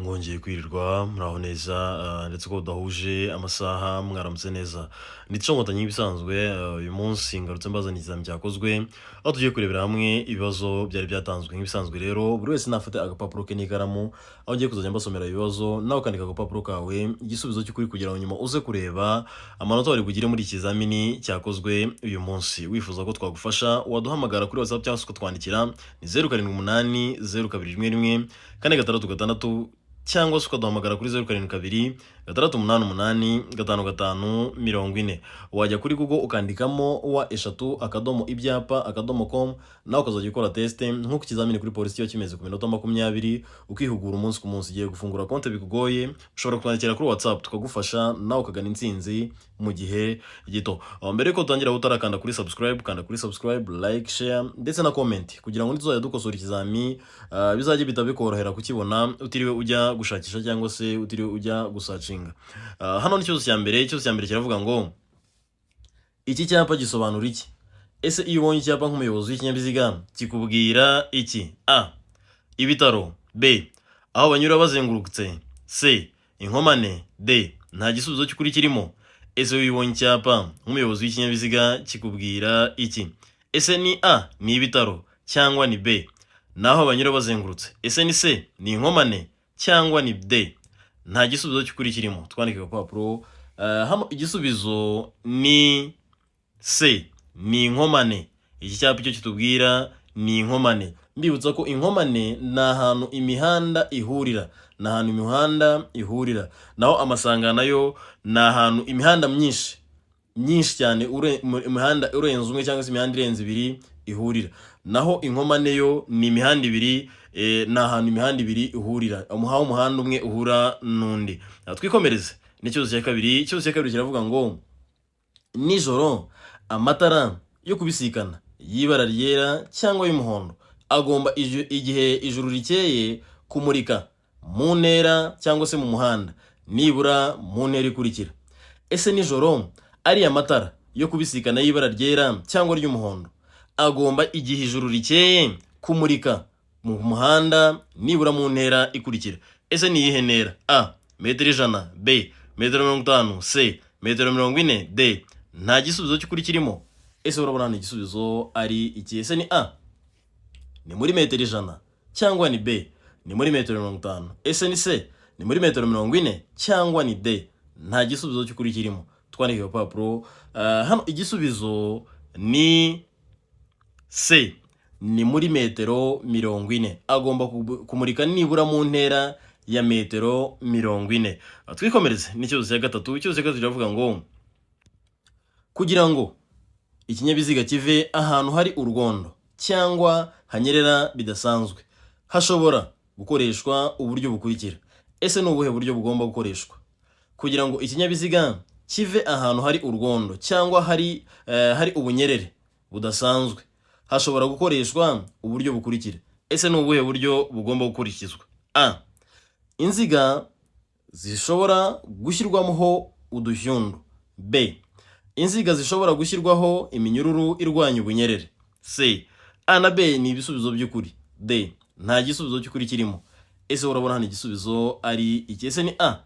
mwongeye kwirirwa muraho neza ndetse ko udahuje amasaha mwaramutse neza ndetse nkotanyi ibisanzwe uyu munsi ngarutse mbazana ikizami cyakozwe aho tugiye kurebera hamwe ibibazo byari byatanzwe nk'ibisanzwe rero buri wese nafate agapapuro ke n'ikaramu aho ugiye kuzajya mbasomera ibibazo nawe ukandika agapapuro kawe igisubizo cy'ukuri kugira ngo nyuma uze kureba amanota wari bugire muri ikizamini cyakozwe uyu munsi. Wifuza ko twagufasha waduhamagara kuri WhatsApp cyangwa se ukatwandikira ni 0780 0211 466 cyangwa se ukaduhamagara kuri 0722 688 5540. Wajya kuri Google ukandikamo wa3.ibyapa.com nawe ukazajya ukora test nk'uko ikizamini kuri polisi yo kimeze ku minota 20 ukihugura umunsi ku munsi. Igiye gufungura konti bikugoye ushobora kwandikira kuri WhatsApp tukagufasha nawe ukagana intsinzi mu gihe gito. Mbere ko utangira utarakanda kuri subscribe, kanda kuri subscribe, like, share ndetse na comment kugira ngo nituzajya dukosora ikizami bizajye bitabikorohera kukibona utiriwe ujya gushakisha cyangwa se utiriwe ujya gusacinga. Hano n'ikibazo cya mbere kiravuga ngo iki cyapa gisobanura iki? Ese iyo ubonye icyapa nk'umuyobozi w'ikinyabiziga kikubwira iki? A. Ibitaro. B. Aho banyura bazengurutse. C. Inkomane. D. Nta gisubizo cy'ukuri kirimo. Ese iyo ubonye icyapa nk'umuyobozi w'ikinyabiziga kikubwira iki? Ese ni A. Ni ibitaro cyangwa ni B. Naho banyura bazengurutse. Ese ni C. Ni inkomane cyangwa ni D. Nta gisubizo cy'ukuri kirimo. Twandike agapapuro. Hano igisubizo ni C. Ni inkomane. Iki cyapa cyo kitubwira ni inkomane. Mbibutsa ko inkomane ni ahantu imihanda ihurira. Naho amasangano nayo ni ahantu imihanda myinshi cyane imihanda urenze umwe cyangwa se imihanda irenze ibiri ihurira. Naho inkomane yo ni imihanda ibiri, ni ahantu imihanda ibiri ihurira. Umuhanda umwe uhura n'undi. Twikomereze n'ikibazo cya kabiri. Ikibazo cya kabiri kiravuga ngo nijoro amatara yo kubisikana y'ibara ryera cyangwa y'umuhondo agomba igihe ijuru rikeye kumurika mu ntera cyangwa se mu muhanda nibura mu ntera ikurikira. Ese nijoro ari amatara yo kubisikana y'ibara ryera cyangwa ry'umuhondo agomba igihe ijuru rikeye kumurika mu muhanda nibura mu ntera ikurikira. Ese ni iyihe ntera? A. Metero 100. B. Metero 50. C. Metero 40. D. Nta gisubizo cy'ukuri kirimo. Ese urabona ni igisubizo ari iki? Ese ni A. Ni muri metero 100 cyangwa ni B. Ni muri metero 50. Ese ni C. Ni muri metero 40 cyangwa ni D. Nta gisubizo cy'ukuri kirimo. Twandike agapapuro. Hano igisubizo ni C. Ni muri metero 40. Agomba kumurika nibura mu ntera ya metero 40. Twikomereze n'ikibazo cya gatatu. Ikibazo cya gatatu kiravuga ngo kugira ngo ikinyabiziga kive ahantu hari urwondo cyangwa hanyerera bidasanzwe hashobora gukoreshwa uburyo bukurikira. Ese ni ubuhe buryo bugomba gukoreshwa kugira ngo ikinyabiziga kive ahantu hari urwondo cyangwa hari ubunyerere budasanzwe? Hashobora gukoreshwa uburyo bukurikira. Ese ni ubuhe buryo bugomba gukurikizwa? A. Inziga zishobora gushyirwamo udushyundo. B. Inziga zishobora gushyirwaho iminyururu irwanya ubunyerere. C. A na B ni ibisubizo by'ukuri. D. Nta gisubizo cy'ukuri kirimo. Ese urabona hano igisubizo ari iki? Ese ni A.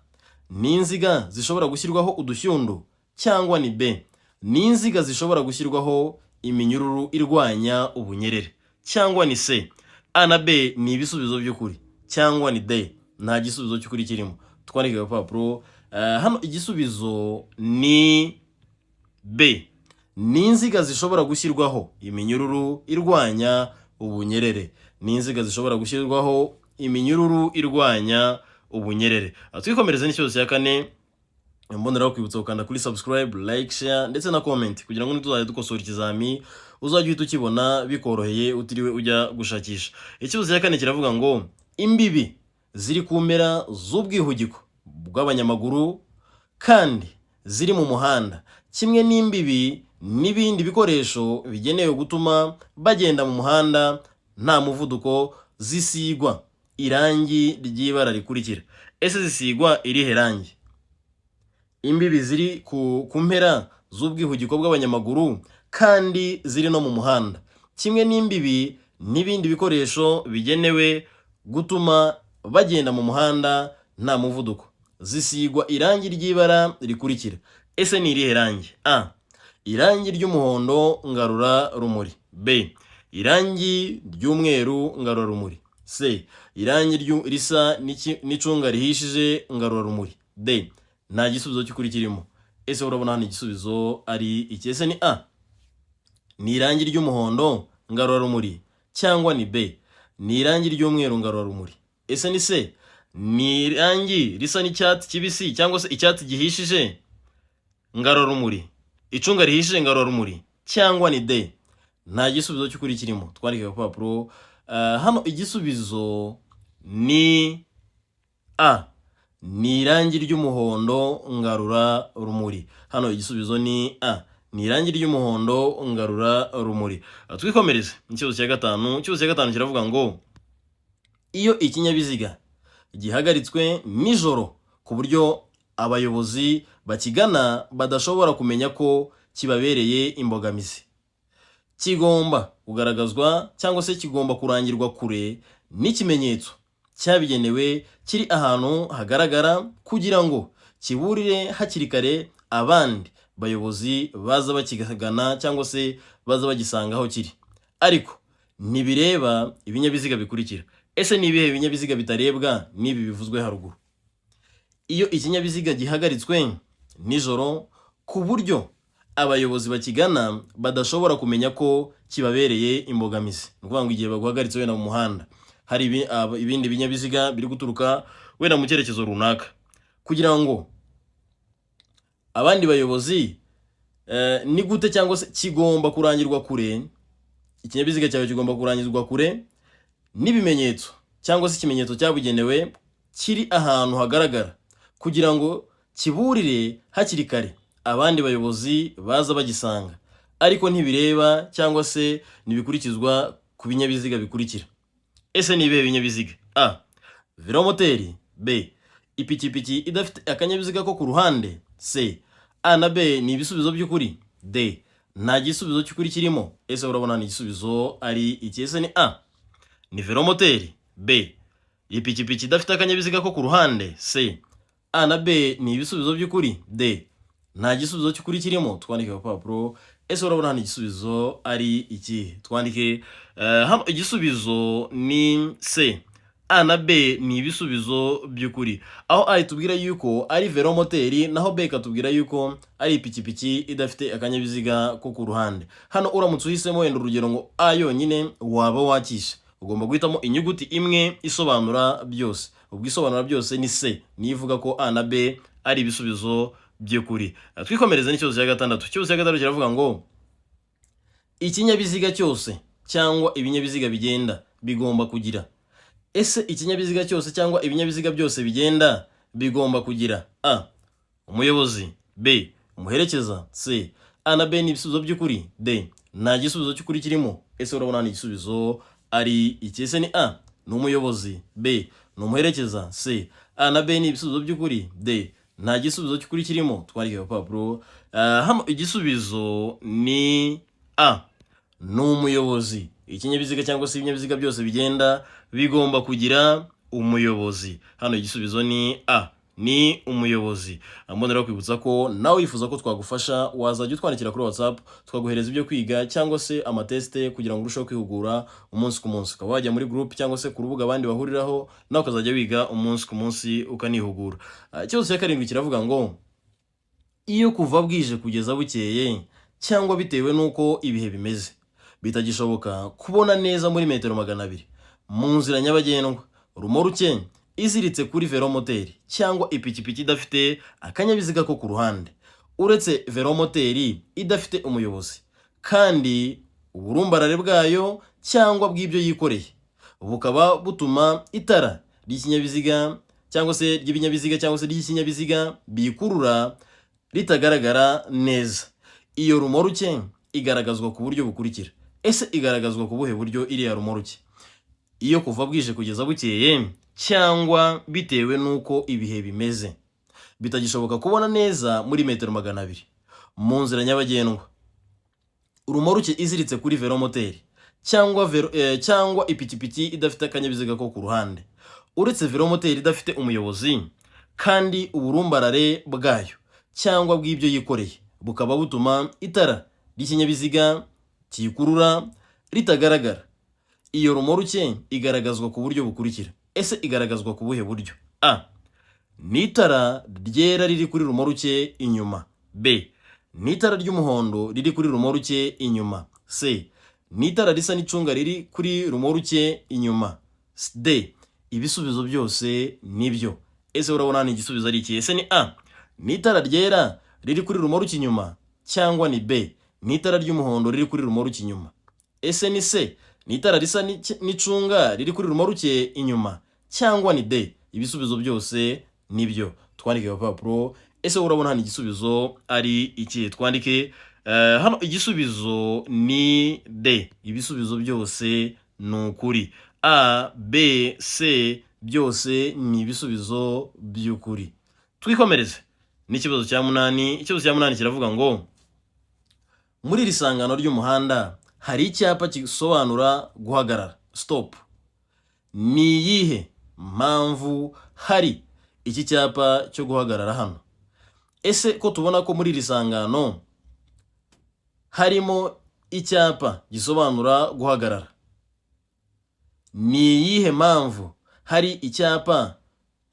Ni inziga zishobora gushyirwaho udushyundo cyangwa ni B. Ni inziga zishobora gushyirwaho iminyururu irwanya ubunyerere cyangwa ni C. A na B ni ibisubizo by'ukuri cyangwa ni D. Nta gisubizo cy'ukuri kirimo. Twandike agapapuro. Hano igisubizo ni B. Ni inziga zishobora gushyirwaho iminyururu irwanya ubunyerere. Ni inziga zishobora gushyirwaho iminyururu irwanya ubunyerere. Twikomereze n'ikibazo cya kane. Mboneraho kwibutsa gukanda kuri subscribe, like, share ndetse na comment kugira ngo nituzajya dukosora ikizami uzajye uhita ukibona bikoroheye utiriwe ujya gushakisha. Ikibazo cya kane kiravuga ngo imbibi ziri ku mpera z'ubwihugiko bw'abanyamaguru kandi ziri mu muhanda kimwe n'imbibi n'ibindi bikoresho bigenewe gutuma bagenda mu muhanda nta muvuduko zisigwa irangi ry'ibara rikurikira. Ese zisigwa irihe rangi? Imbibi ziri ku mpera z'ubwihugiko bw'abanyamaguru kandi ziri no mu muhanda kimwe n'imbibi n'ibindi bikoresho bigenewe gutuma bagenda mu muhanda nta muvuduko zisigwa irangi ry'ibara rikurikira. Ese ni irihe rangi? A. Irangi ry'umuhondo ngarura rumuri. B. Irangi ry'umweru ngarura rumuri. C. Irangi risa n'icunga rihishije ngarura rumuri. D. Nta gisubizo cy'ukuri kirimo. Ese urabona hano igisubizo ari iki? Ese ni A. Ni irangi ry'umuhondo ngarura rumuri, cyangwa ni B. Ni irangi ry'umweru ngarura rumuri. Ese ni C. Ni irangi risa n'icyatsi kibisi cyangwa se icyatsi gihishije ngarura rumuri, icunga rihishije ngarura rumuri, cyangwa ni D. Nta gisubizo cy'ukuri kirimo. Twandike ku papuro. Hano igisubizo ni A. Ni irangi ry'umuhondo ngarura rumuri. Hano igisubizo ni A. Ni irangi ry'umuhondo ngarura rumuri. Twikomereze ikibazo cya gatanu. Ikibazo cya gatanu kiravuga ngo iyo ikinyabiziga gihagaritswe nijoro ku buryo abayobozi bakigana badashobora kumenya ko kibabereye imbogamizi, kigomba kugaragazwa cyangwa se kigomba kurangirwa kure n'ikimenyetso cyabigenewe kiri ahantu hagaragara kugira ngo kiburire hakiri kare abandi bayobozi baza bakigana cyangwa se baza bagisanga aho kiri. Ariko ntibireba ibinyabiziga bikurikira. Ese ni ibihe binyabiziga bitarebwa n'ibi bivuzwe haruguru? Iyo ikinyabiziga gihagaritswe nijoro ku buryo abayobozi bakigana badashobora kumenya ko kibabereye imbogamizi. Ni ukuvuga ngo igihe baguhagaritse wenda mu muhanda hari ibindi binyabiziga biri guturuka wenda mu cyerekezo runaka, kugira ngo abandi bayobozi ni gute cyangwa se kigomba kurangirwa kure, ikinyabiziga cyawe kigomba kurangirwa kure n'ibimenyetso cyangwa se ikimenyetso cyabugenewe kiri ahantu hagaragara kugira ngo kiburire hakiri kare abandi bayobozi baza bagisanga. Ariko ntibireba cyangwa se ntibikurikizwa ku binyabiziga bikurikira. Ese ni ibihe binyabiziga? A. Velomoteri. B. Ipikipiki idafite akanyabiziga ko ku ruhande. C. A na B ni ibisubizo by'ukuri. D. Nta gisubizo cy'ukuri kirimo. Ese urabona ni igisubizo ari iki? Ese ni A. Ni velomoteri. B. Ipikipiki idafite akanyabiziga ko ku ruhande. C. A na B ni ibisubizo by'ukuri. D. Nta gisubizo cy'ukuri kirimo. Twandike ku papuro. Ese urabona ni igisubizo ari iki? Twandike hano igisubizo ni C. A na B ni ibisubizo by'ukuri. Aho A itubwira yuko ari velomoteri, naho B ikatubwira yuko ari ipikipiki idafite akanyabiziga ko ku ruhande. Hano uramutse uhisemo wenda urugero ngo A yonyine waba wakisha. Ugomba guhitamo inyuguti imwe isobanura byose. Ubwo isobanura byose ni C, niyo ivuga ko A na B ari ibisubizo by'ukuri. Twikomereze n'ikibazo cya gatandatu. Ikibazo cya gatandatu kiravuga ngo ikinyabiziga cyose cyangwa ibinyabiziga bigenda bigomba kugira. Ese ikinyabiziga cyose cyangwa ibinyabiziga byose bigenda bigomba kugira A. Umuyobozi. B. Umuherekeza. C. A na B ni ibisubizo by'ukuri. D. Nta gisubizo cy'ukuri kirimo. Ese urabona ni igisubizo ari iki? Ese ni A. Ni umuyobozi. B. Ni umuherekeza. C. A na B ni ibisubizo by'ukuri. D. Nta gisubizo cy'ukuri kirimo. Twandike ku papuro. Hano igisubizo ni A. Ni umuyobozi. Ikinyabiziga cyangwa se ibinyabiziga byose bigenda bigomba kugira umuyobozi. Hano igisubizo ni A. Ni umuyobozi. Mbonera kwibutsa ko nawe wifuza ko twagufasha wazajya utwandikira kuri WhatsApp twaguhereza ibyo kwiga cyangwa se amateste kugira ngo urusheho kwihugura umunsi ku munsi. Ukaba wajya muri group cyangwa se ku rubuga abandi bahuriraho nawe ukazajya wiga umunsi ku munsi ukanihugura. Ikibazo cya karindwi kiravuga ngo iyo kuva bwije kugeza bukeye cyangwa bitewe nuko ibihe bimeze bitagishoboka kubona neza muri metero 200 mu nzira nyabagendwa, rumoruke iziritse kuri velomoteri cyangwa ipikipiki idafite akanyabiziga ko ku ruhande, uretse velomoteri idafite umuyobozi kandi uburumbarare bwayo cyangwa bw'ibyo yikoreye bukaba butuma itara ry'ikinyabiziga cyangwa se ry'ibinyabiziga cyangwa se ry'ikinyabiziga bikurura ritagaragara neza. Iyo rumoruke igaragazwa ku buryo bukurikira. Ese igaragazwa ku buhe buryo iriya rumoruke? Iyo kuva bwije kugeza bukeye cyangwa bitewe nuko ibihe bimeze bitagishoboka kubona neza muri metero 200 mu nzira nyabagendwa, urumoruke iziritse kuri velomoteri cyangwa ipikipiki idafite akanyabiziga ko ku ruhande, uretse velomoteri idafite umuyobozi kandi uburumbarare bwayo cyangwa bw'ibyo yikoreye bukaba butuma itara ry'ikinyabiziga kiyikurura ritagaragara. Iyo romoruke igaragazwa ku buryo bukurikira. Ese igaragazwa ku buhe buryo? A. Ni itara ryera riri kuri romoruke inyuma. B. Ni itara ry'umuhondo riri kuri romoruke inyuma. C. Ni itara risa n'icunga riri kuri romoruke inyuma. D. Ibisubizo byose nibyo. Ese urabona ni igisubizo ari iki? Ese ni A. Ni itara ryera riri kuri romoruke inyuma, cyangwa ni B. Ni itara ry'umuhondo riri kuri romoruke inyuma. Ese ni C. Ni itara risa n'icunga riri kuri romoruke inyuma, cyangwa ni D. Ibisubizo byose nibyo. Twandike papuro. Ese urabona hano igisubizo ari iki? Twandike hano igisubizo ni D. Ibisubizo byose ni ukuri. A, B, C byose ni ibisubizo by'ukuri. Twikomereze n'ikibazo cya 8. Ikibazo cya 8 kiravuga ngo muri iri sangano ry'umuhanda hari icyapa gisobanura guhagarara, stop. Ni iyihe mpamvu hari iki cyapa cyo guhagarara hano? Ese ko tubona ko muri iri sangano harimo icyapa gisobanura guhagarara, ni iyihe mpamvu hari icyapa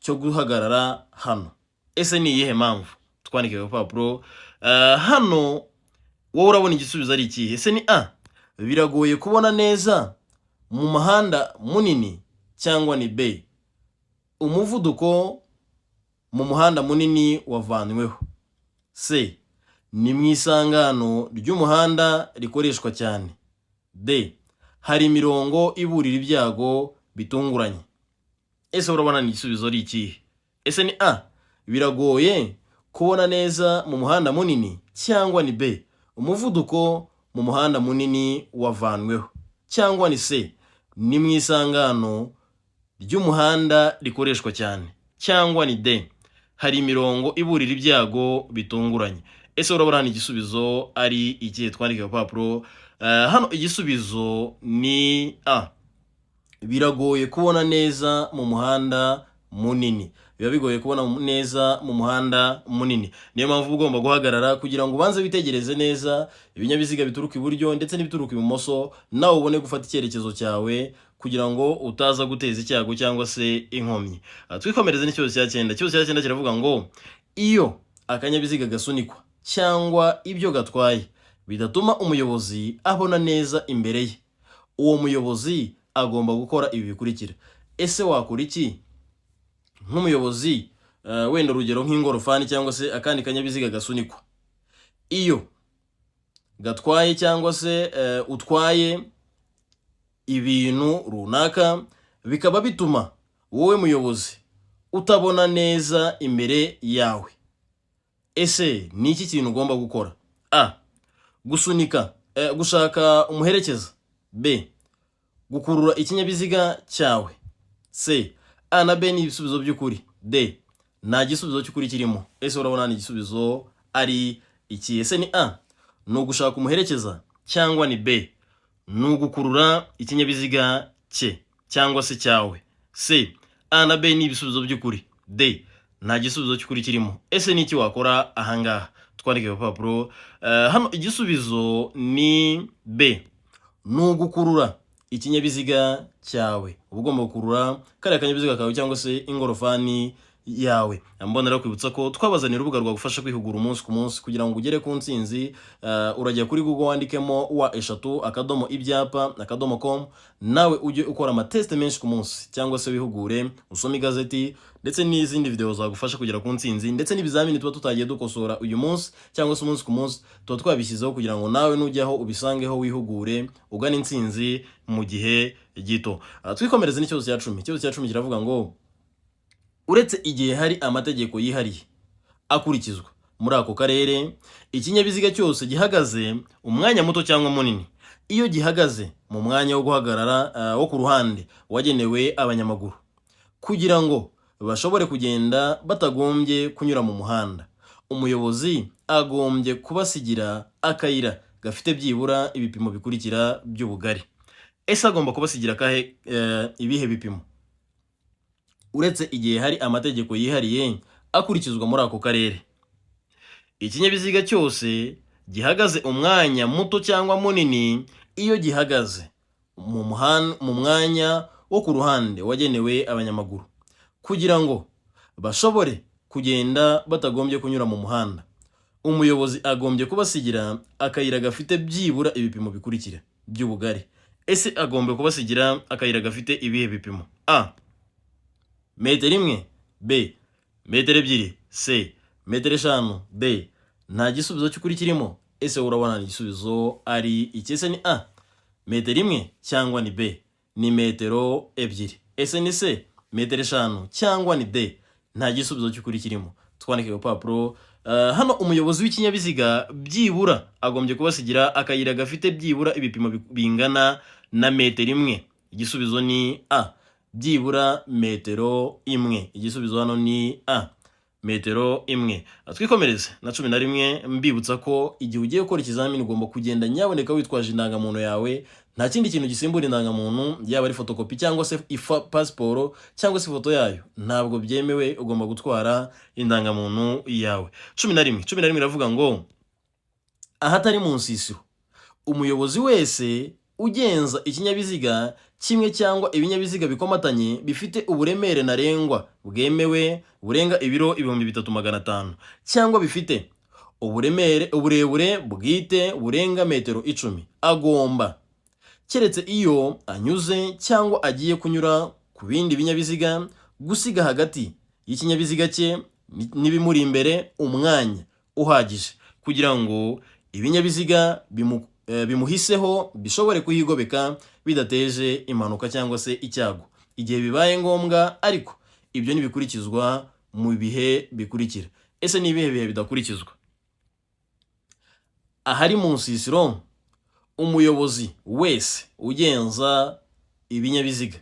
cyo guhagarara hano? Ese ni iyihe mpamvu? Twandike ku papuro. Hano wowe urabona igisubizo ari ikihe? Ese ni A. Biragoye kubona neza mu muhanda munini, cyangwa ni B. Umuvuduko mu muhanda munini wavanyweho. C. Ni mu isangano ry'umuhanda rikoreshwa cyane. D. Hari imirongo iburira ibyago bitunguranye. Ese urabona ni igisubizo ari ikihe? Ese ni A. Biragoye kubona neza mu muhanda munini, cyangwa ni B. Umuvuduko mu muhanda munini wavanyweho, cyangwa ni C. Ni mu isangano ry'umuhanda rikoreshwa cyane, cyangwa ni D. Hari imirongo iburira ibyago bitunguranye. Ese urabona ni igisubizo ari ikihe? Twandike ku papuro. Hano igisubizo ni A. Biragoye kubona neza mu muhanda munini. Biba bigoye kubona neza mu muhanda munini. Niyo mpamvu ugomba guhagarara kugira ngo ubanze witegereze neza ibinyabiziga bituruka iburyo ndetse n'ibituruka ibumoso, nawe ubone gufata icyerekezo cyawe kugira ngo utaza guteza icyago cyangwa se inkomyi. Twikomereze n'ikibazo cya 9. Ikibazo cya 9 kiravuga ngo iyo akanyabiziga gasunikwa cyangwa ibyo gatwaye bidatuma umuyobozi abona neza imbere ye, uwo muyobozi agomba gukora ibi bikurikira. Ese wakora iki nk'umuyobozi? Wenda urugero nk'ingorofani cyangwa se akandi kanyabiziga gasunikwa. Iyo gatwaye cyangwa se utwaye ibintu runaka bikaba bituma wowe muyobozi utabona neza imbere yawe, ese ni iki kintu ugomba gukora? A. Gusunika, gushaka umuherekeza. B. Gukurura ikinyabiziga cyawe. C. A na B ni ibisubizo by'ukuri. D. Nta gisubizo cy'ukuri kirimo. Ese urabona ni igisubizo ari iki? Ese ni A. Ni ugushaka umuherekeza, cyangwa ni B. Ni ugukurura ikinyabiziga cye cyangwa se cyawe. C. A na B ni ibisubizo by'ukuri. D. Nta gisubizo cy'ukuri kirimo. Ese ni iki wakora ahangaha? Twandike ku papuro. Hano igisubizo ni B. Ni ugukurura ikinyabiziga cyawe. Uba ugomba gukurura kariya kanyabiziga kawe cyangwa se ingorofani yawe. Mbona rero kwibutsa ko twabazanira urubuga rwagufasha kwihugura umunsi ku munsi kugira ngo ugere ku ntsinzi. Urajya kuri Google wandikemo wa3ibyapa.com nawe ujye ukora amateste menshi ku munsi, cyangwa se wihugure usome igazeti ndetse n'izindi video zagufasha kugera ku ntsinzi, ndetse n'ibizamini tuba tutagiye dukosora uyu munsi cyangwa se umunsi ku munsi tuba twabishyizeho kugira ngo nawe nujyaho ubisangeho wihugure ugana intsinzi mu gihe gito. Twikomereze n'ikibazo cya 10. Ikibazo cya 10 kiravuga ngo uretse igihe hari amategeko yihariye akurikizwa muri ako karere, ikinyabiziga cyose gihagaze umwanya muto cyangwa munini, iyo gihagaze mu mwanya wo guhagarara wo ku ruhande wagenewe abanyamaguru kugira ngo bashobore kugenda batagombye kunyura mu muhanda, umuyobozi agombye kubasigira akayira gafite byibura ibipimo bikurikira by'ubugari. Ese agomba kubasigira akahe ibihe bipimo? uretse igihe hari amategeko yihariye akurikizwa muri ako karere. Ikinyabiziga cyose gihagaze umwanya muto cyangwa munini iyo gihagaze mu mwanya wo ku ruhande wagenewe abanyamaguru kugira ngo bashobore kugenda batagombye kunyura mu muhanda, umuyobozi agombye kubasigira akayira gafite byibura ibipimo bikurikira by'ubugari. Ese agombye kubasigira akayira gafite ibihe bipimo? A. Metero 1. B. Metero 2. C. Metero 5. D. Nta gisubizo cy'ukuri kirimo. Ese urabona igisubizo ari iki? Ese ni A, metero 1 cyangwa ni B, ni metero 2? Ese ni C, metero 5 cyangwa ni D? Nta gisubizo cy'ukuri kirimo. Twandike ku papuro. Hano umuyobozi w'ikinyabiziga byibura agombye kubasigira akayira gafite byibura ibipimo bingana na metero 1. Igisubizo ni A, byibura metero 1. Igisubizo hano ni A, metero 1. Twikomereze na 11. Mbibutsa ko igihe ugiye gukora ikizamini ugomba kugenda nyaboneka witwaje indangamuntu yawe. Nta kindi kintu gisimbura indangamuntu, yaba ari fotokopi cyangwa se pasiporo cyangwa se ifoto yayo, ntabwo byemewe. Ugomba gutwara indangamuntu yawe. 11 iravuga ngo ahatari mu nsisiro, umuyobozi wese ugenza ikinyabiziga kimwe cyangwa ibinyabiziga bikomatanye bifite uburemere ntarengwa bwemewe burenga ibiro 3500 cyangwa bifite uburebure bwite burenga metero 10 agomba, keretse iyo anyuze cyangwa agiye kunyura ku bindi binyabiziga, gusiga hagati y'ikinyabiziga cye n'ibimuri imbere umwanya uhagije kugira ngo ibinyabiziga bimuhiseho bishobore kuhigobeka bidateje impanuka cyangwa se icyago igihe bibaye ngombwa, ariko ibyo ntibikurikizwa mu bihe bikurikira. Ese ni ibihe bihe bidakurikizwa? Ahari mu nsisiro, umuyobozi wese ugenza ibinyabiziga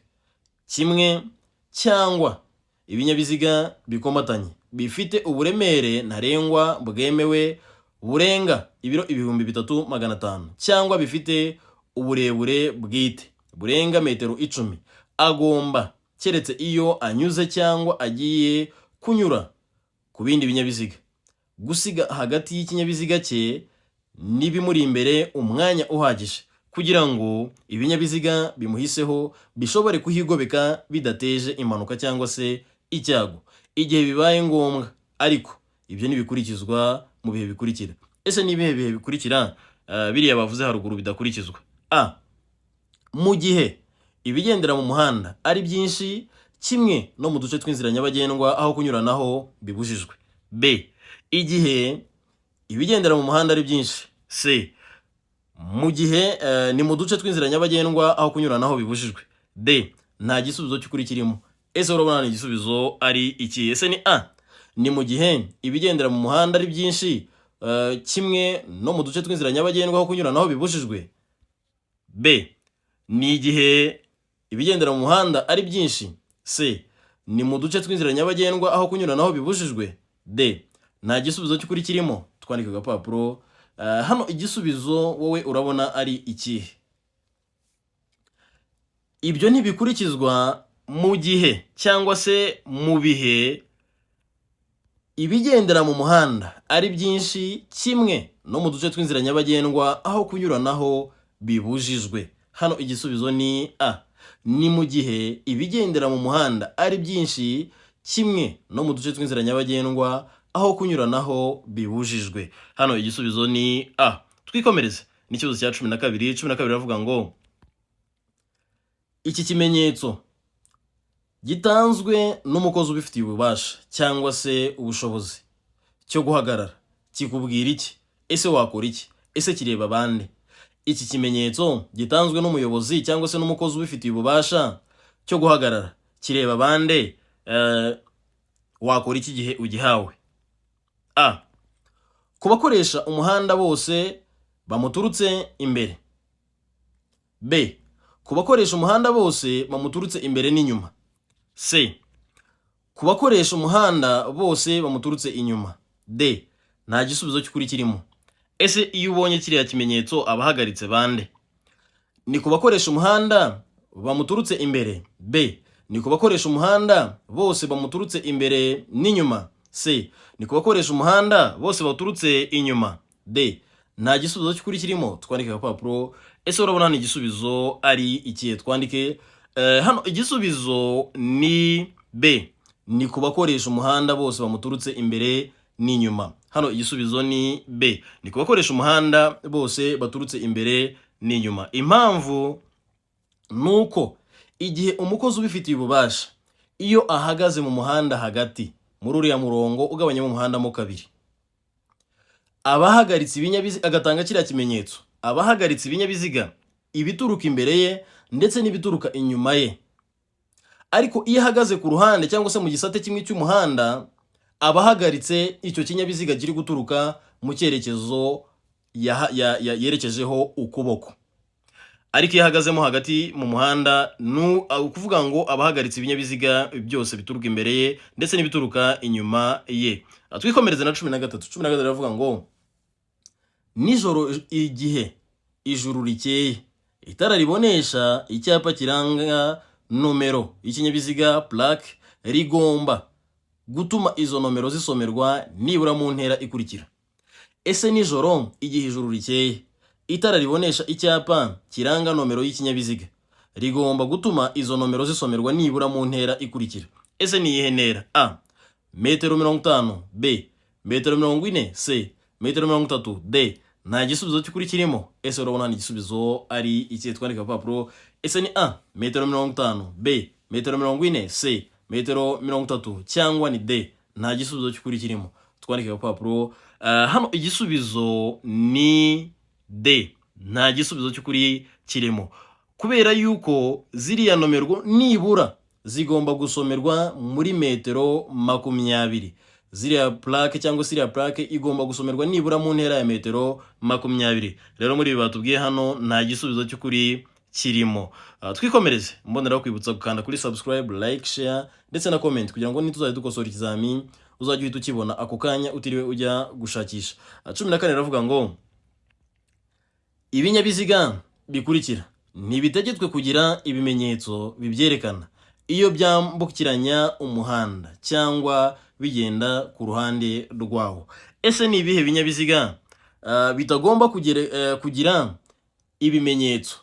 kimwe cyangwa ibinyabiziga bikomatanye bifite uburemere ntarengwa bwemewe burenga ibiro 3500 cyangwa bifite uburebure bwite burenga metero 10 agomba, keretse iyo anyuze cyangwa agiye kunyura ku bindi binyabiziga, gusiga hagati y'ikinyabiziga cye n'ibimuri imbere umwanya uhagije kugira ngo ibinyabiziga bimuhiseho bishobore kuhigobeka bidateje impanuka cyangwa se icyago igihe bibaye ngombwa, ariko ibyo ntibikurikizwa mu bihe bikurikira. Ese ni ibihe bihe bikurikira biriya bavuze haruguru bidakurikizwa? A. Mu gihe ibigendera mu muhanda ari byinshi kimwe no mu duce tw'inzira nyabagendwa aho kunyuranaho bibujijwe. B. Igihe ibigendera mu muhanda ari byinshi. C. Mu gihe ni mu duce tw'inzira nyabagendwa aho kunyuranaho bibujijwe. D. Nta gisubizo cy'ukuri kirimo. Ese urabona igisubizo ari iki? Ese ni A, ni mu gihe ibigendera mu muhanda ari byinshi kimwe no mu duce tw'inzira nyabagendwa aho kunyuranaho bibujijwe. B. Ni igihe ibigendera mu muhanda ari byinshi. C. Ni mu duce tw'inzira nyabagendwa aho kunyuranaho bibujijwe. D. Nta gisubizo cy'ukuri kirimo. Twandike agapapuro. Hano igisubizo wowe urabona ari ikihe? Ibyo ntibikurikizwa mu gihe cyangwa se mu bihe ibigendera mu muhanda ari byinshi kimwe no mu duce tw'inzira nyabagendwa aho kunyuranaho bibujijwe. Hano igisubizo ni A, ni mu gihe ibigendera mu muhanda ari byinshi kimwe no mu duce tw'inzira nyabagendwa aho kunyuranaho bibujijwe. Hano igisubizo ni A. Twikomereze n'ikibazo cya 12. 12 iravuga ngo iki kimenyetso gitanzwe n'umukozi ubifitiye ububasha cyangwa se ubushobozi cyo guhagarara kikubwira iki? Ese wakora iki? Ese kireba bande? Iki kimenyetso gitanzwe n'umuyobozi cyangwa se n'umukozi ubifitiye ububasha cyo guhagarara kireba bande? Wakora iki gihe ugihawe? A. Ku bakoresha umuhanda bose bamuturutse imbere. B. Ku bakoresha umuhanda bose bamuturutse imbere n'inyuma. C. Ku bakoresha umuhanda bose bamuturutse inyuma. D. Nta gisubizo cy'ukuri kirimo. Ese iyo ubonye kiriya kimenyetso abahagaritse bande? Ni ku bakoresha umuhanda bamuturutse imbere. B. ni ku bakoresha umuhanda bose bamuturutse imbere n'inyuma. C, ni ku bakoresha umuhanda bose baturutse inyuma. D, nta gisubizo cy'ukuri kirimo. Twandike agapapuro. Ese urabona hano igisubizo ari ikihe? Twandike hano igisubizo ni B, ni ku bakoresha umuhanda bose bamuturutse imbere n'inyuma. Hano igisubizo ni B, ni ku bakoresha umuhanda bose baturutse imbere n'inyuma. Impamvu nuko igihe umukozi ubifitiye ububasha iyo ahagaze mu muhanda hagati muri uriya murongo ugabanyamo umuhanda mo kabiri, abahagaritse ibinyabiziga agatanga kiriya kimenyetso, abahagaritse ibinyabiziga ibituruka imbere ye ndetse n'ibituruka inyuma ye. Ariko iyo ahagaze ku ruhande cyangwa se mu gisate kimwe cy'umuhanda, abahagaritse icyo kinyabiziga kiri guturuka mu cyerekezo yerekejeho ukuboko. Ariko iyo ahagazemo hagati mu muhanda, ukuvuga ngo abahagaritse ibinyabiziga byose bituruka imbere ye ndetse n'ibituruka inyuma ye. Twikomereze na 13. 13 iravuga ngo nijoro igihe ijuru rikeye, itara ribonesha icyapa kiranga nomero y'ikinyabiziga plaque rigomba gutuma izo nomero zisomerwa nibura mu ntera ikurikira. Ese nijoro igihe ijuru rikeye, itara ribonesha icyapa kiranga nomero y'ikinyabiziga rigomba gutuma izo nomero zisomerwa nibura mu ntera ikurikira. Ese ni iyihe ntera? A, metero 50. B, metero 40. C, metero 30. D, nta gisubizo cy'ukuri kirimo. Ese urabona igisubizo ari iki? Twandika papuro. Ese ni A, metero 50. B, metero 40. C, metero 30. cyangwa ni D, nta gisubizo cy'ukuri kirimo. Twandika papuro. Hano igisubizo ni D, nta gisubizo cy'ukuri kirimo, kubera yuko ziriya nomero nibura zigomba gusomerwa muri metero 20. Ziriya plaque cyangwa ziriya plaque igomba gusomerwa nibura mu ntera ya metero 20. Rero muri ibi batubwiye hano nta gisubizo cy'ukuri kirimo. Twikomereze, mbonera kwibutsa gukanda kuri subscribe, like, share ndetse na comment kugira ngo nituzajye dukosora ikizami uzajye uhita ukibona ako kanya utiriwe ujya gushakisha. 14 iravuga ngo ibinyabiziga bikurikira ntibitegetswe kugira ibimenyetso bibyerekana iyo byambukiranya umuhanda cyangwa bigenda ku ruhande rwawo. Ese ni ibihe binyabiziga bitagomba kugira ibimenyetso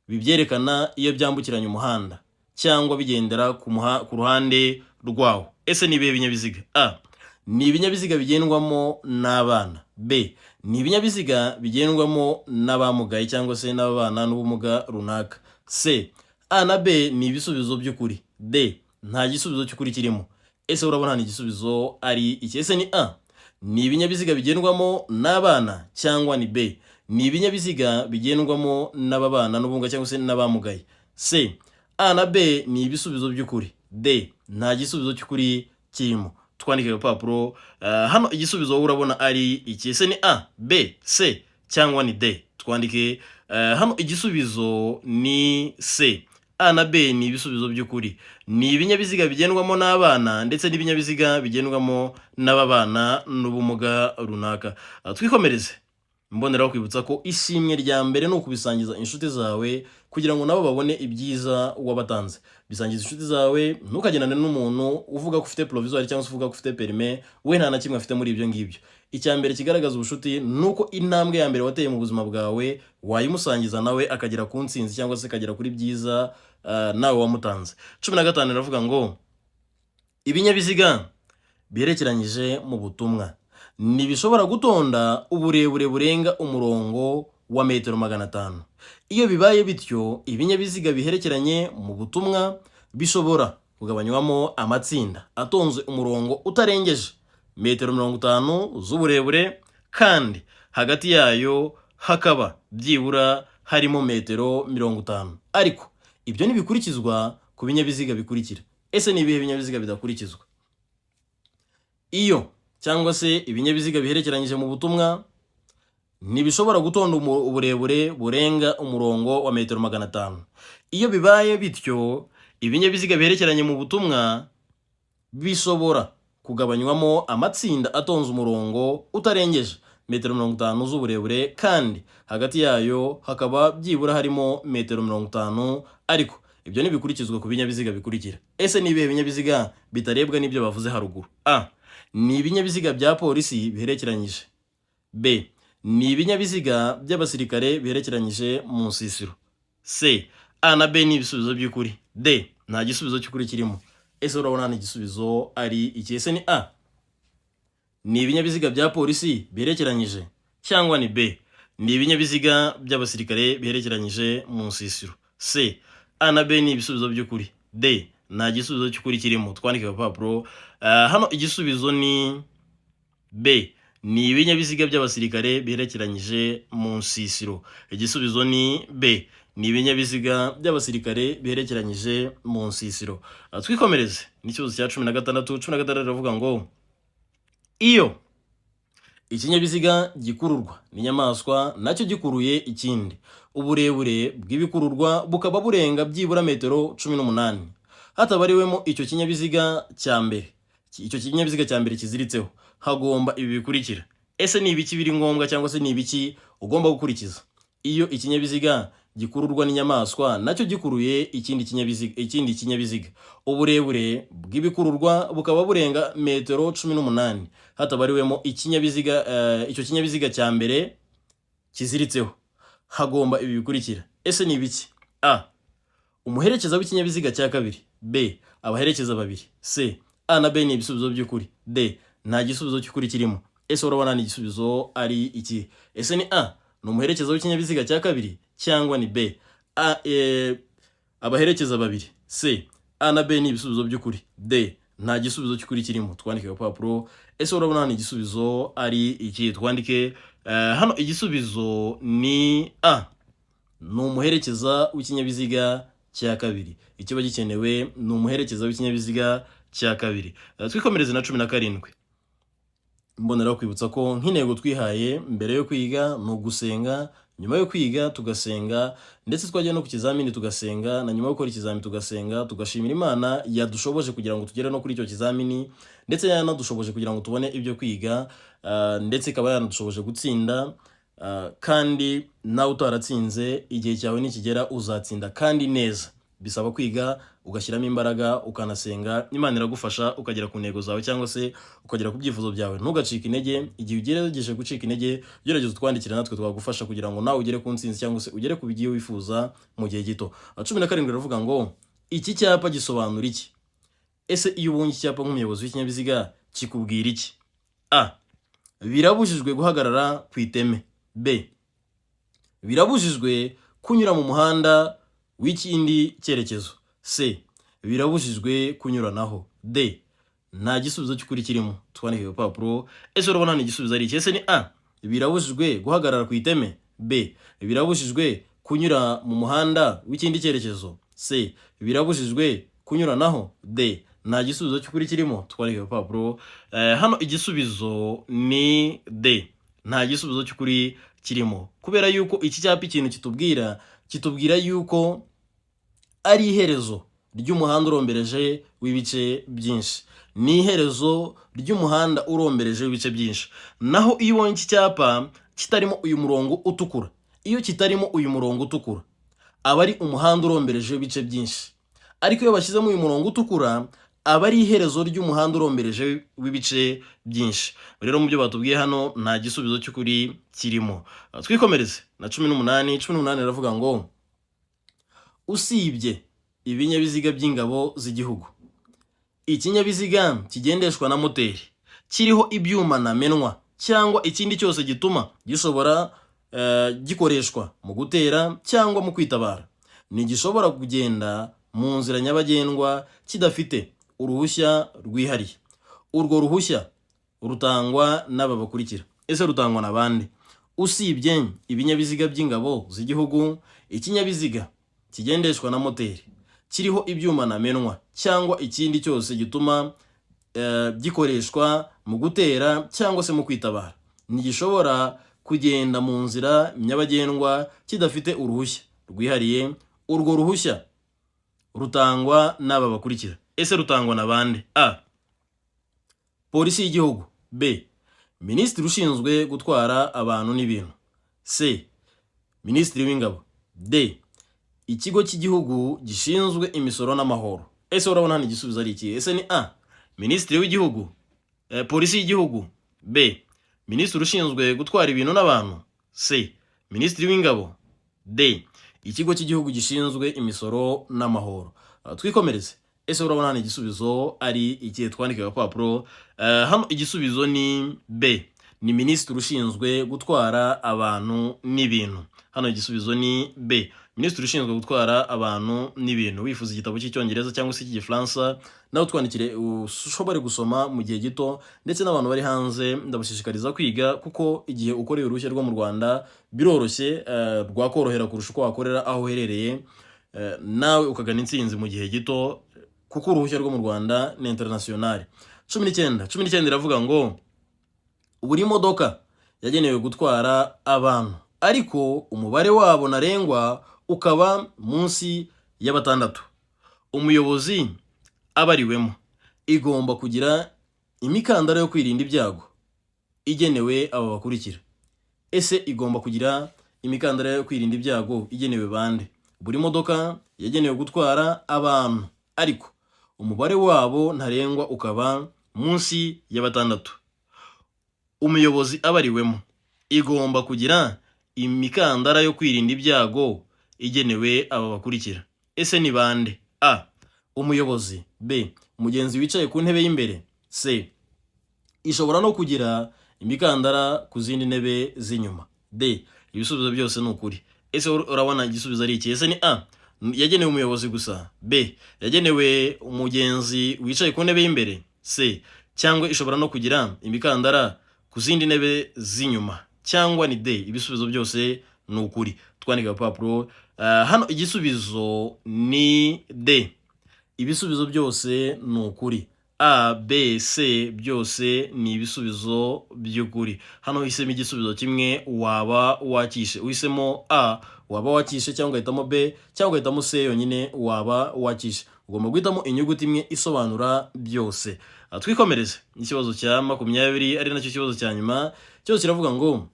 bibyerekana iyo byambukiranya umuhanda cyangwa bigendera ku ruhande rwawo? Ese ni ibihe binyabiziga? A, ni ibinyabiziga bigendwamo n'abana. B, ni ibinyabiziga bigendwamo n'abamugaye cyangwa se n'ababana n'ubumuga runaka. C, A na B ni ibisubizo by'ukuri. D, nta gisubizo cy'ukuri kirimo. Ese urabona ni igisubizo ari iki? Ese ni A, ni ibinyabiziga bigendwamo n'abana cyangwa ni B, ni ibinyabiziga bigendwamo n'ababana n'ubumuga cyangwa se n'abamugaye? C, A na B ni ibisubizo by'ukuri. D, nta gisubizo cy'ukuri kirimo. Twandike agapapuro. Hano igisubizo urabona ari iki? Ese ni A, B, C cyangwa ni D? Twandike hano igisubizo ni C. A na B ni ibisubizo by'ukuri. Ni ibinyabiziga bigendwamo n'abana ndetse n'ibinyabiziga bigendwamo n'ababana n'ubumuga runaka. Twikomereze, mboneraho kwibutsa ko ishimwe rya mbere ni ukubisangiza inshuti zawe kugira ngo nabo babone ibyiza wabatanze. Bisangiza inshuti zawe, ntukagendane n'umuntu uvuga ko ufite provisoire cyangwa se uvuga ko ufite permis we nta na kimwe afite muri ibyo ngibyo. Icya mbere kigaragaza ubushuti nuko intambwe ya mbere wateye mu buzima bwawe wayimusangiza nawe akagera ku ntsinzi cyangwa se akagera kuri byiza nawe wamutanze. 15 iravuga ngo ibinyabiziga biherekeranyije mu butumwa ntibishobora gutonda uburebure burenga umurongo wa metero 500. Iyo bibaye bityo, ibinyabiziga biherekeranye mu butumwa bishobora kugabanywamo amatsinda atonze umurongo utarengeje metero 50 z'uburebure, kandi hagati yayo hakaba byibura harimo metero 50. Ariko ibyo ntibikurikizwa ku binyabiziga bikurikira. Ese ni ibihe binyabiziga bidakurikizwa? Iyo cyangwa se ibinyabiziga biherekeranyije mu butumwa ntibishobora gutonda uburebure burenga umurongo wa metero 500. Iyo bibaye bityo, ibinyabiziga biherekeranye mu butumwa bishobora kugabanywamo amatsinda atonze umurongo utarengeje metero 50 z'uburebure, kandi hagati yayo hakaba byibura harimo metero 50. Ariko ibyo ntibikurikizwa ku binyabiziga bikurikira. Ese ni ibihe binyabiziga bitarebwa n'ibyo bavuze haruguru? A. Ni ibinyabiziga bya polisi biherekeranyije. B. Ni ibinyabiziga by'abasirikare biherekeranyije mu nsisiro. C. A na B ni ibisubizo by'ukuri. D. Nta gisubizo cy'ukuri kirimo. Ese urabona ni igisubizo ari iki? Ese ni A. Ni ibinyabiziga bya polisi biherekeranyije, cyangwa ni B. Ni ibinyabiziga by'abasirikare biherekeranyije mu nsisiro. C. A na B ni ibisubizo by'ukuri. D. Nta gisubizo cy'ukuri kirimo. Twandike papuro. Hano igisubizo ni B. Ni ibinyabiziga by'abasirikare biherekeranyije mu nsisiro. Igisubizo ni B. Ni ibinyabiziga by'abasirikare biherekeranyije mu nsisiro. Twikomereze n'ikibazo cya 16. 16 ravuga ngo iyo ikinyabiziga gikururwa n'inyamaswa nacyo gikuruye ikindi, uburebure bw'ibikururwa bukaba burenga byibura metero 18, hatabariwemo icyo kinyabiziga cya mbere kiziritseho, hagomba ibi bikurikira. Ese ni ibiki biri ngombwa cyangwa se ni ibiki ugomba gukurikiza iyo ikinyabiziga gikururwa n'inyamaswa nacyo gikuruye ikindi kinyabiziga, uburebure bw'ibikururwa bukaba burenga metero 18, hatabariwemo icyo kinyabiziga cya mbere kiziritseho, hagomba ibi bikurikira. Ese ni ibiki? A. Umuherekeza w'ikinyabiziga cya kabiri. B. Abaherekeza babiri. C. A na B ni ibisubizo by'ukuri. D. Nta gisubizo cy'ukuri kirimo. Ese urabona ni igisubizo ari iki? Ese ni A. Ni umuherekeza w'ikinyabiziga cya kabiri, cyangwa ni B. Abaherekeza babiri. C. A na B ni ibisubizo by'ukuri. D. Nta gisubizo cy'ukuri kirimo. Twandike papuro. Ese urabona ni igisubizo ari iki? Twandike hano igisubizo ni A. Ni umuherekeza w'ikinyabiziga cya kabiri. Ikiba gikenewe ni umuherekeza w'ikinyabiziga cya kabiri. Twikomereze na 17. Mbonera kwibutsa ko nk'intego twihaye mbere yo kwiga no gusenga, nyuma yo kwiga tugasenga, ndetse twajya no ku kizamini tugasenga, na nyuma yo gukora ikizamini tugasenga, tugashimira Imana yadushoboje kugira ngo tugere no kuri icyo kizamini, ndetse yanadushoboje kugira ngo tubone ibyo kwiga, ndetse ikaba yanadushoboje gutsinda, kandi nawe utaratsinze igihe cyawe nikigera uzatsinda kandi neza. Bisaba kwiga ugashyiramo imbaraga ukanasenga, Imana iragufasha ukagera ku ntego zawe cyangwa se ukagera ku byifuzo byawe. Ntugacike intege. Igihe ugerageje gucika intege, gerageza utwandikira natwe twagufasha kugira ngo nawe ugere ku ntsinzi cyangwa se ugere ku bigiye wifuza mu gihe gito. 17 ravuga ngo iki cyapa gisobanura iki? Ese iyo ubonye icyapa nk'umuyobozi w'ikinyabiziga kikubwira iki? A. Birabujijwe guhagarara ku iteme. B. Birabujijwe kunyura mu muhanda w'ikindi cyerekezo. C. Birabujijwe kunyuranaho. D. Nta gisubizo cy'ukuri kirimo. Twandike papuro. Ese urabona ni igisubizo ari iki? Ese ni A. Birabujijwe guhagarara ku iteme. B. Birabujijwe kunyura mu muhanda w'ikindi cyerekezo. C. Birabujijwe kunyuranaho. D. Nta gisubizo cy'ukuri kirimo. Twandike papuro. Hano igisubizo ni D. Nta gisubizo cy'ukuri kirimo, kubera yuko iki cyapa ikintu kitubwira yuko ari iherezo ry'umuhanda urombereje w'ibice byinshi. Ni iherezo ry'umuhanda urombereje w'ibice byinshi. Naho iyo ubonye iki cyapa kitarimo uyu murongo utukura, iyo kitarimo uyu murongo utukura, aba ari umuhanda urombereje w'ibice byinshi. Ariko iyo bashyizemo uyu murongo utukura, aba ari iherezo ry'umuhanda urombereje w'ibice byinshi. Rero mu byo batubwiye hano nta gisubizo cy'ukuri kirimo. Twikomereze na 18. 18 ravuga ngo usibye ibinyabiziga by'ingabo z'igihugu, ikinyabiziga kigendeshwa na moteri kiriho ibyuma ntamenwa cyangwa ikindi cyose gituma gishobora gikoreshwa mu gutera cyangwa mu kwitabara, ntigishobora kugenda mu nzira nyabagendwa kidafite uruhushya rwihariye. Urwo ruhushya rutangwa n'aba bakurikira. Ese rutangwa na bande? Usibye ibinyabiziga by'ingabo z'igihugu, ikinyabiziga kigendeshwa na moteri kiriho ibyuma ntamenwa cyangwa ikindi cyose gituma gikoreshwa mu gutera cyangwa se mu kwitabara, ntigishobora kugenda mu nzira nyabagendwa kidafite uruhushya rwihariye. Urwo ruhushya rutangwa n'aba bakurikira. Ese rutangwa na bande? A. Polisi y'igihugu. B. Minisitiri ushinzwe gutwara abantu n'ibintu. C. Minisitiri w'ingabo. D. ikigo cy'igihugu gishinzwe imisoro n'amahoro. Ese urabona hano igisubizo ari iki? Ese ni A, minisitiri w'igihugu, polisi y'igihugu, B, minisitiri ushinzwe gutwara ibintu n'abantu, C, minisitiri w'ingabo, D, ikigo cy'igihugu gishinzwe imisoro n'amahoro. Twikomereze. Ese urabona hano igisubizo ari iki? Twandike agapapuro. Hano igisubizo ni B, ni minisitiri ushinzwe gutwara abantu n'ibintu. Hano igisubizo ni B, minisitiri ushinzwe gutwara abantu n'ibintu. Wifuza igitabo cy'icyongereza cyangwa se cy'igifaransa, nawe twandikire ushobore gusoma mu gihe gito, ndetse n'abantu bari hanze ndabashishikariza kwiga, kuko igihe ukoreye uruhushya rwo mu Rwanda biroroshye, rwakorohera kurusha uko wakorera aho uherereye, nawe ukagana intsinzi mu gihe gito, kuko uruhushya rwo mu Rwanda ni international. 19 iravuga ngo buri modoka yagenewe gutwara abantu, ariko umubare wabo ntarengwa ukaba munsi ya 6. Umuyobozi abariwemo igomba kugira imikandara yo kwirinda ibyago igenewe aba bakurikira. Ese igomba kugira imikandara yo kwirinda ibyago igenewe bande? Buri modoka yagenewe gutwara abantu, ariko umubare wabo ntarengwa ukaba munsi ya 6. Umuyobozi abariwemo igomba kugira imikandara yo kwirinda ibyago igenewe aba bakurikira. Ese ni bande? A, umuyobozi. B, umugenzi wicaye ku ntebe y'imbere. C, ishobora no kugira imikandara ku zindi ntebe z'inyuma. D, ibisubizo byose ni ukuri. Ese urabona igisubizo ari iki? Ese ni A, yagenewe umuyobozi gusa. B, yagenewe umugenzi wicaye ku ntebe y'imbere. C, cyangwa ishobora no kugira imikandara ku zindi ntebe z'inyuma. Cyangwa ni D, ibisubizo byose ni ukuri. Twandika agapapuro. Hano igisubizo ni D, ibisubizo byose ni ukuri. A, B, C byose ni ibisubizo by'ukuri. Hano uhisemo igisubizo kimwe waba wakishe. Uhisemo A waba wakishe, cyangwa ugahitamo B, cyangwa ugahitamo C yonyine waba wakishe. Ugomba guhitamo inyuguti imwe isobanura byose. Twikomereze n'ikibazo cya 20 ari nacyo kibazo cya nyuma. Cyo kiravuga ngo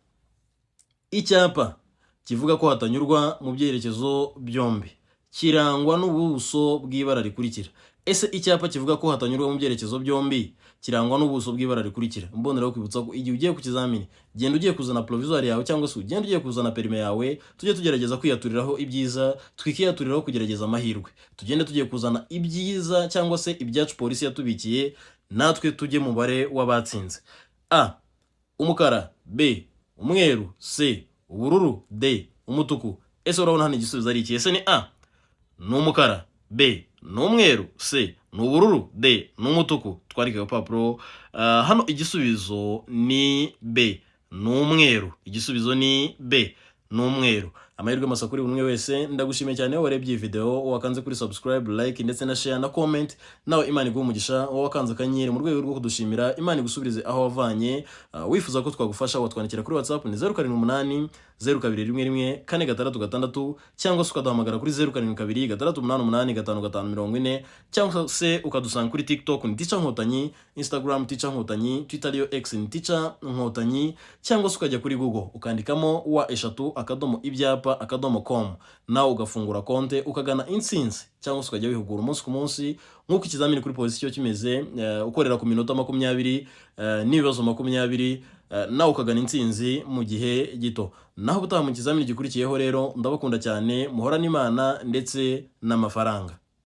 icyapa kivuga ko hatanyurwa mu byerekezo byombi kirangwa n'ubuso bw'ibara rikurikira. Ese icyapa kivuga ko hatanyurwa mu byerekezo byombi kirangwa n'ubuso bw'ibara rikurikira. Mboneraho kwibutsa ko igihe ugiye ku kizamini, genda ugiye kuzana provisoire yawe, cyangwa se ugenda ugiye kuzana perime yawe, tujye tugerageza kwiyaturiraho ibyiza, twikiyaturiraho kugerageza amahirwe. Tugende tugiye kuzana ibyiza cyangwa se ibyacu polisi yatubikiye, natwe tujye mu bare w'abatsinze. A, umukara. B, umweru. C, ubururu. D, umutuku. Ese urabona hano igisubizo ari iki? Ese ni A, ni umukara. B, ni umweru. C, ni ubururu. D, ni umutuku. Twandike agapapuro. Hano igisubizo ni B, ni umweru. Igisubizo ni B, ni umweru. Amahirwe masa kuri buri umwe wese. Ndagushimiye cyane wowe warebye iyi video, wakanze kuri subscribe, like ndetse na share na comment. Nawe Imana iguhe umugisha, wowe wakanze akanyeri mu rwego rwo kudushimira. Imana igusubirize aho wavanye. Wifuza ko twagufasha watwandikira kuri WhatsApp ni 0780 0211 466, cyangwa se ukaduhamagara kuri 0722 388 5540, cyangwa se ukadusanga kuri TikTok ni Teacher Nkotanyi, Instagram Teacher Nkotanyi, Twitter yo X ni Teacher Nkotanyi, cyangwa se ukajya kuri Google ukandikamo wa3ibyapa.com, nawe ugafungura konte ukagana intsinzi, cyangwa se ukajya wihugura umunsi ku munsi nk'uko ikizamini kuri polisi cyo kimeze, ukorera ku minota 20 n'ibibazo 20, nawe ukagana intsinzi mu gihe gito. Naho ubutaha mu kizamini gikurikiyeho rero, ndabakunda cyane, muhorane Imana ndetse n'amafaranga.